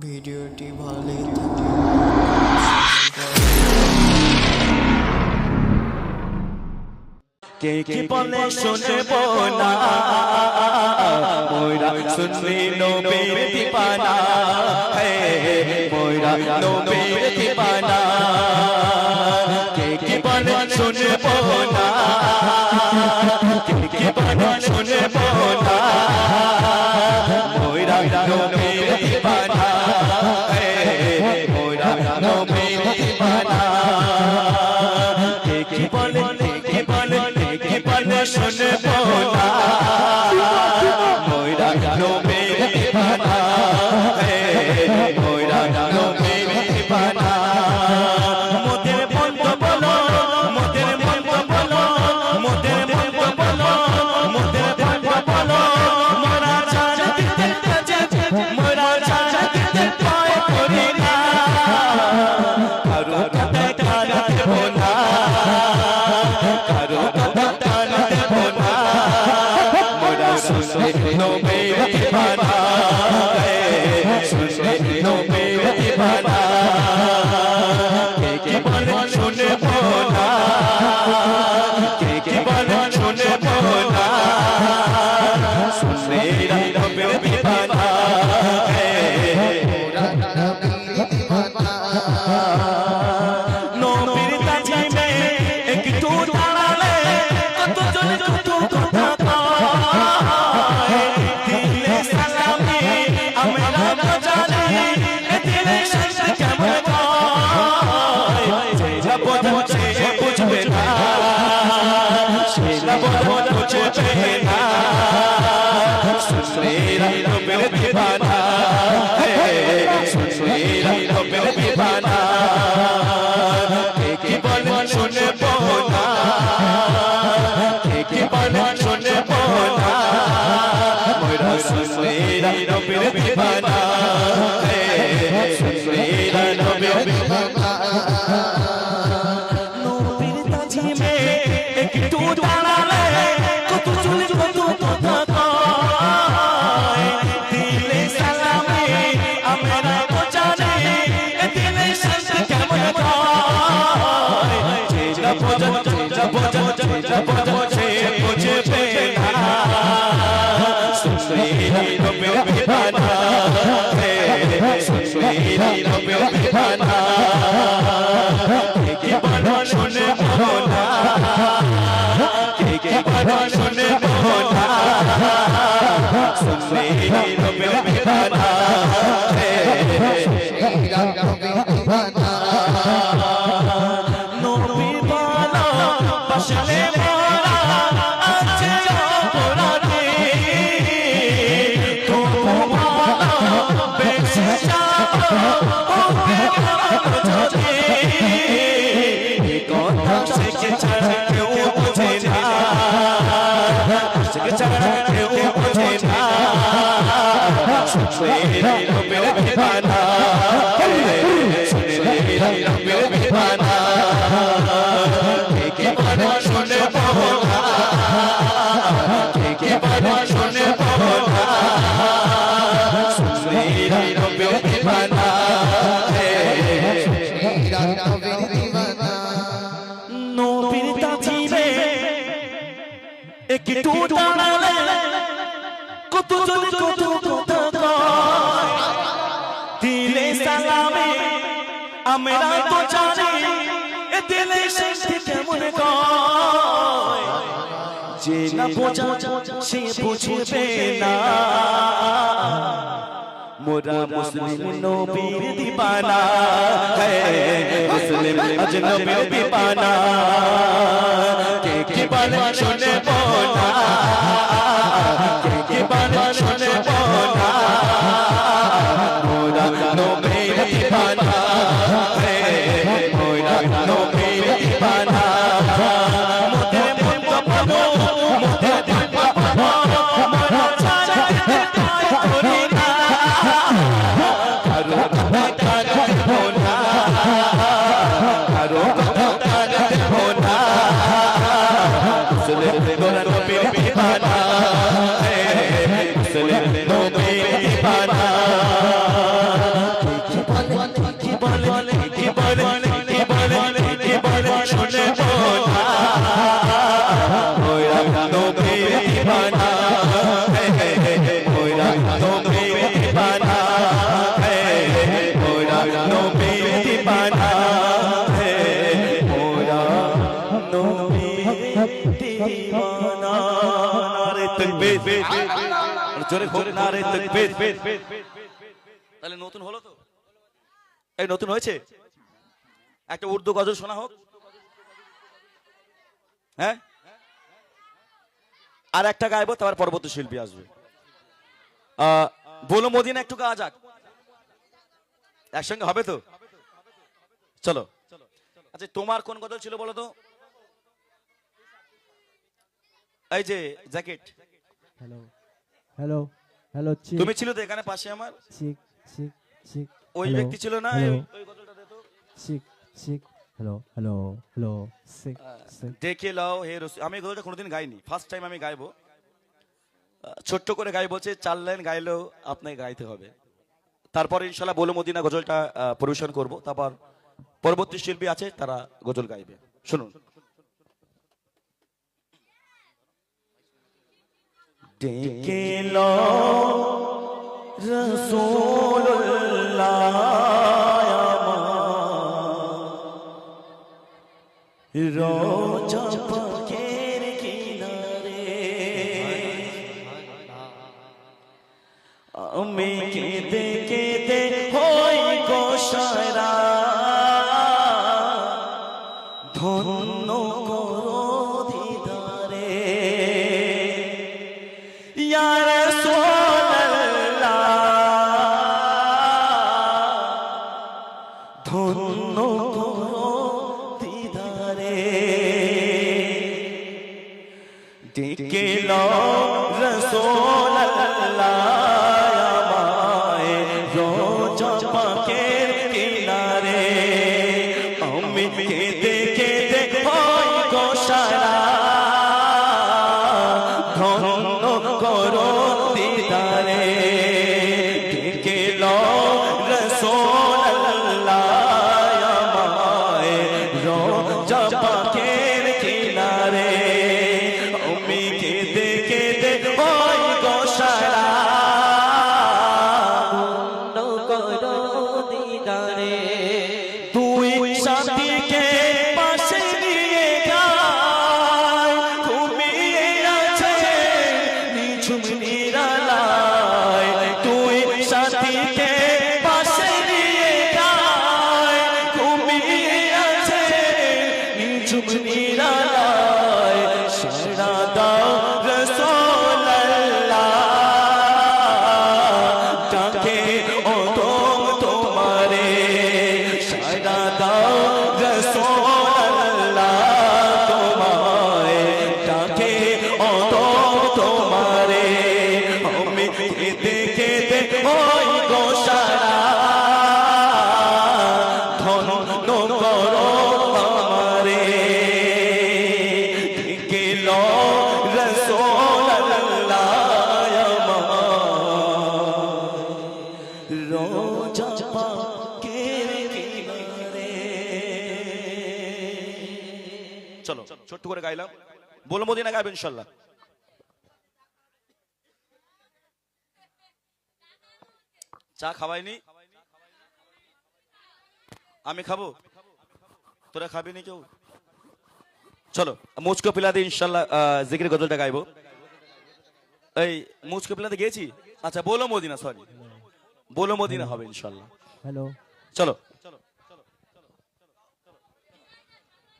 ভিডিওটি ভালো লেগে থাকলে কে কি বলে শুনবো না মোরা শুনবি নবীর দিবানা হে মোরা নবীর দিবানা কে কি বলে শুনবো না কে কি বলে শুনবো না মোরা নবীর দিবানা হে মোরা নবীর দিবানা কে কি বলে শুনবো না মোরা নবীর দিবানা হে মোরা নবীর দিবানা মোদের বন্ধু বলো মোদের বন্ধু বলো মোদের বন্ধু বলো মোদের বন্ধু বলো মোরা ছাড়া দিতে কাজে মোরা ছাড়া দিতে পায় করি না কারো কথা কারা দেব না কারো কথা নবীর দিবানা শুনবে নবীর দিবানা কে কি বলে শুনবো না কে কি বলে শুনবো না শুনবে নবীর দিবানা নবীর তাজিমে একটু দাঁড়ালে কত জন কত কথা দিবানা কে কি বলে শুনবো না কে কি বলে শুনবো না মোরা শুনবে নবীর দিবানা শুনবে নবীর দিবানা নবীর তাজিমে একটু দাঁড়ালে কত চলে কত কথা কয় দিলে সালামে আমরা তো জানি দিলে শান্তি কেমন কয় যে বুঝবে না শুনবে নবীর দিবানা শুনবে নবীর দিবানা কে কি বলে শুনবো না কে কি বলে শুনবো না শুনবে নবীর দিবানা নবী বলো বসলে মোরা আছে অপরাধী তুমি বলো বেঁচে যাবো কথা থেকে ছাড়া কেউ বোঝে না থেকে ছাড়া কেউ বোঝে না শুনবে নবীর দিবানা শুনবে নবীর দিবানা কে কি বলে শুনবো না কে কি বলে শুনবো না শুনবে নবীর দিবানা নবীর তাজিমে একটু দাঁড়ালে কত জন কত কথা কয় দিলে সালামে আমরা তো জানি দিলে শান্তি কেমন কয় যে না বোঝা সে বুঝবে না মোরা মুসলিম নবীর দিবানা মুসলিম আজনবীর দিবানা কে কি বলে শুনবো না কে কি বলে শুনবো না মোরা নবীর দিবানা মোরা নবীর দিবানা মোদের বন্ধু বলো মোদের দিবা বলো মোরা ছাড়া দিতে পায় করি না কারো কথা দেব না কারো কথা দেব না জোরে হোক নারে তাকবীর। তাহলে নতুন হলো তো, এই নতুন হয়েছে, একটা উর্দু গজল শোনা হোক। হ্যাঁ, আর একটা গাইবো, তারপর পরবর্তী শিল্পী আসবে। বলো মদিনা একটু গাওয়া যাক, একসঙ্গে হবে তো? চলো। আচ্ছা, তোমার কোন গজল ছিল বলো তো? এই যে জ্যাকেট, হ্যালো হ্যালো হ্যালো, তুমি ছিল তো এখানে পাশে আমার, চিক চিক চিক, ওই ব্যক্তি ছিল না? ওই গজলটা দে তো। চিক চিক, হ্যালো হ্যালো হ্যালো, চিক চিক। দেখে লাও হে রসুল। আমি এই গজলটা কোনোদিন গাইনি, ফার্স্ট টাইম আমি গাইবো। ছোট্ট করে গাই বলছে, 4 লাইন গাইলেও আপনাকে গাইতে হবে। তারপরে ইনশাল্লাহ বলো মদিনা গজলটা পরিবেশন করব, তারপর পরবর্তী শিল্পী আছে, তারা গজল গাইবে। শুনুন। ডেকে লাও রাসূলুল্লাহ রোজা পাকের কিনারে, আমি কেঁদে কেঁদে হই গো সারা, ধন্য করো দিদারে ইয়া রাসূলুল্লাহ, ধন্য করো দিদারে। ডেকে লাও রাসূলুল্লাহ আমায় রোজা পাকের কিনারে, আমি কেঁদে কেঁদে হই গো সারা, ধন্য করো দিদারে। ডেকে লাও রাসূলুল্লাহ আমায় রোজা পাকের কিনারে, আমি কেঁদে কেঁদে হই গো সারা, ধন্য করো দিদারে। তুই সাথীকে পাশে নিয়ে গায়, ঘুমিয়ে আছে নিঝুম নিরালায়। তুই সাথীকে পাশে নিয়ে গায়, ঘুমিয়ে আছে নিঝুম নিরালায়। সারা দাও রাসূলুল্লাহ, ডাকে ওতম তোমারে। সারা দাও রাসূলুল্লাহ, তোমায় ডাকে ওতম তোমারে। আমি কেঁদে কেঁদে হই গো সারা, ধন্য করো আমারে। ডেকে লাও রাসূলুল্লাহ আমায় রোজা পাকের কিনারে। চলো ছোট্ট করে গাইলাম, বলো মদিনা গাইবে ইনশাল্লাহ। চা খাওয়াইনি, আমি খাবো, তোরা খাবি নি কেউ? চলো মুঝকো পিলা দে ইনশাল্লাহ জিকির গজলটা গাইবো। এই মুঝকো পিলা দে গেছি। আচ্ছা বলো মদিনা, সরি বলো মদিনা হবে ইনশাল্লাহ। হ্যালো চলো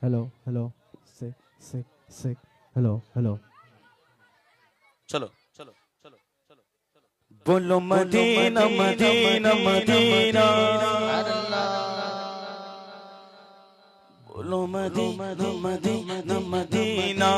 হ্যালো হ্যালো, চিক চিক চিক, হ্যালো হ্যালো। চলো চলো চলো চলো। বলো মদিনা মদিনা মদিনা, বলো মদিনা মদিনা মদিনা,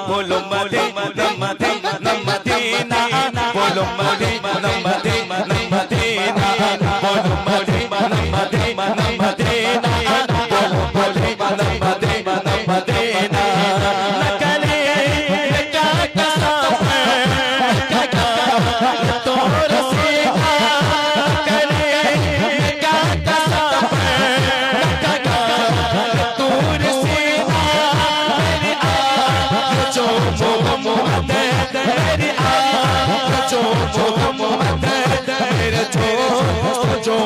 বলো মদিনা মদিনা মদিনা, বলো মদিনা মদিনা মদিনা, বলো মদিনা মদিনা মদিনা, বলো মদিনা মদিনা মদিনা। নকলে কাকা কাকা তোর সিনা, নকলে কাকা কাকা তোর সিনা। मेरी आँख जो मोहम्मद तेरी आँख जो मोहम्मद तेरे जो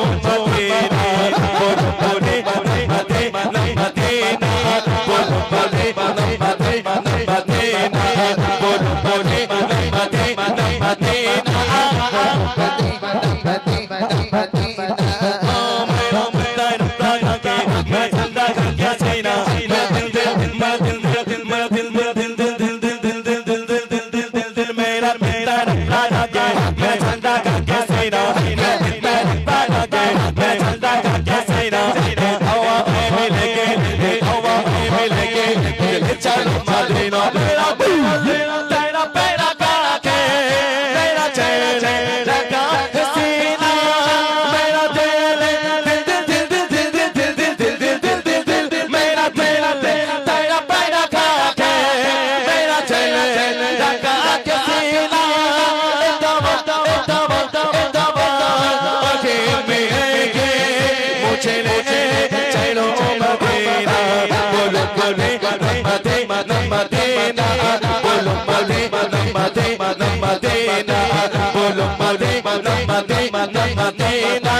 मदीना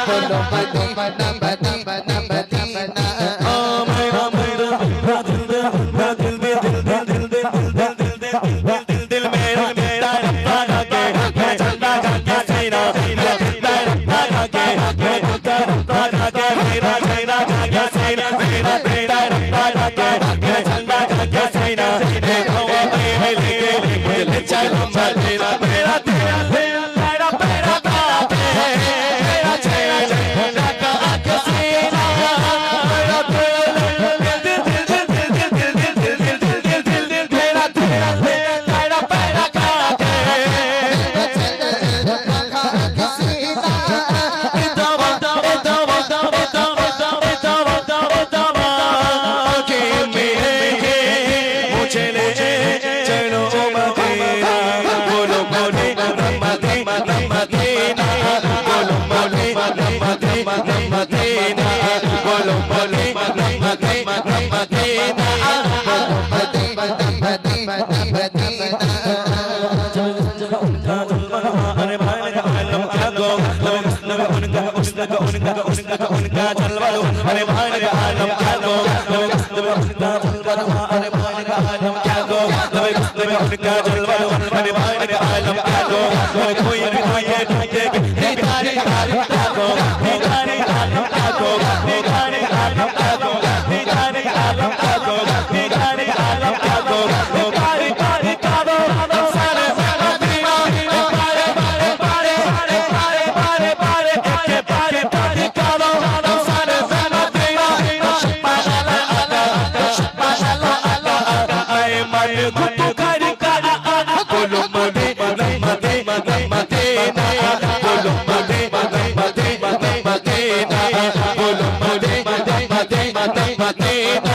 बोलो मदीना मदीना मदीना ओ मेरा मेरा दिल दिल दिल दिल दिल दिल दिल मेरा मेरा लगा के मैं झंडा झंडा सीना लगा के मैं लगा के मेरा मेरा लगा सीना मेरा मेरा लगा के मैं झंडा झंडा सीना हवा में लेके चलो मदीना मेरा तेरा तेरा मेरा मेरा चेहरा चेहरा का आँख सीना मेरा उनका जलवा अरे भाई का आलम क्या गो उनका जलवा अरे भाई का आलम क्या गो उनका जलवा अरे भाई का आलम क्या गो कोई भी ये तारे तारे क्या गो तारे आलम क्या गो तारे आलम क्या गो तारे आलम क्या गो तारे आलम क्या गो तारे तारे क्या गो सारे मदीना पारे पारे पारे पारे पारे पारे पारे पारे पारे क्या गो सारे मदीना माशाअल्लाह अल्लाह आए मन गुट कर बोलो मदीना मदीना मदीना बोलो मदीना मदीना मदीना बोलो मदीना मदीना मदीना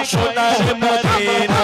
सोनार मदीना